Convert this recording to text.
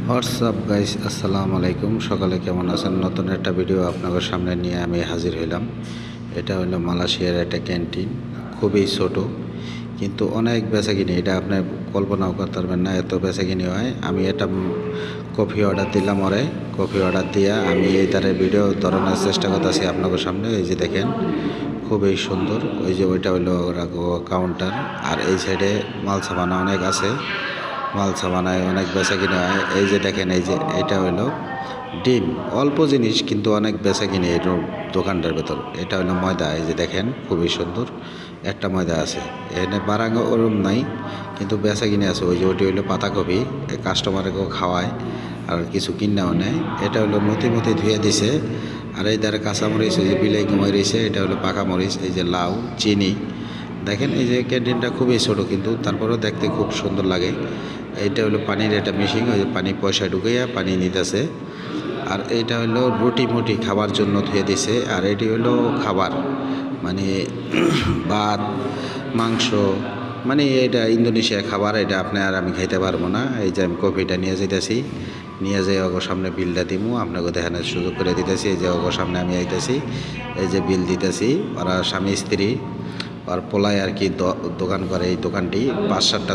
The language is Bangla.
হোয়াটসঅ্যাপ গাইস, আসসালামু আলাইকুম। সকালে কেমন আছেন? নতুন একটা ভিডিও আপনাদের সামনে নিয়ে আমি হাজির হইলাম। এটা হলো মালয়েশিয়ার একটা ক্যান্টিন, খুবই ছোট কিন্তু অনেক বেচাকিনি। এটা আপনি কল্পনাও করতে পারবেন না, এত বেচাকিনি হয়। আমি এটা কফি অর্ডার দিলাম, কফি অর্ডার দিয়া আমি এই তারের ভিডিও ধরানোর চেষ্টা করতেছি আপনাদের সামনে। এই যে দেখেন, খুবই সুন্দর। ওই যে ওইটা হইলো কাউন্টার, আর এই সাইডে মাল সামানা অনেক আছে, মাল সামানায় অনেক বেচা কিনে হয়। এই যে দেখেন, এই যে এটা হলো ডিম, অল্প জিনিস কিন্তু অনেক বেচা কিনে এই দোকানটার ভেতর। এটা হলো ময়দা, এই যে দেখেন খুবই সুন্দর একটা ময়দা আছে। এখানে বারাঙ্গা ওরম নাই কিন্তু বেচা কিনে আছে। ওই যে ওটি হইলো পাতাকপি, কাস্টমারকেও খাওয়ায় আর কিছু কিনাও নেয়। এটা হলো মতি ধুয়ে দিছে। আর এই দ্বারা কাঁচামরিচ, এই যে বিলাই মরিচ, এটা হলো পাকা মরিচ, এই যে লাউ, চিনি। দেখেন এই যে ক্যান্টিনটা খুবই ছোটো কিন্তু তারপরেও দেখতে খুব সুন্দর লাগে। এইটা হলো পানির একটা মেশিন, ওই যে পানি পয়সা ঢুকাইয়া পানি নিতেছে। আর এইটা হলো রুটি মুটি খাবার জন্য ধুয়ে দিছে। আর এটি হলো খাবার, মানে ভাত, মাংস, মানে এটা ইন্দোনেশিয়া খাবার। এটা আপনি আর আমি খাইতে পারবো না। এই যে আমি কফিটা নিয়ে যেতেছি, নিয়ে যাই অগো সামনে বিলটা দিমু, আপনাকে দেখানোর সুযোগ করে দিতেছি। এই যে অগো সামনে আমি আইতেছি, এই যে বিল দিতেছি। ওরা স্বামী স্ত্রী, আর পোলায় আর কি দোকান করে। এই দোকানটি ৫-৭টা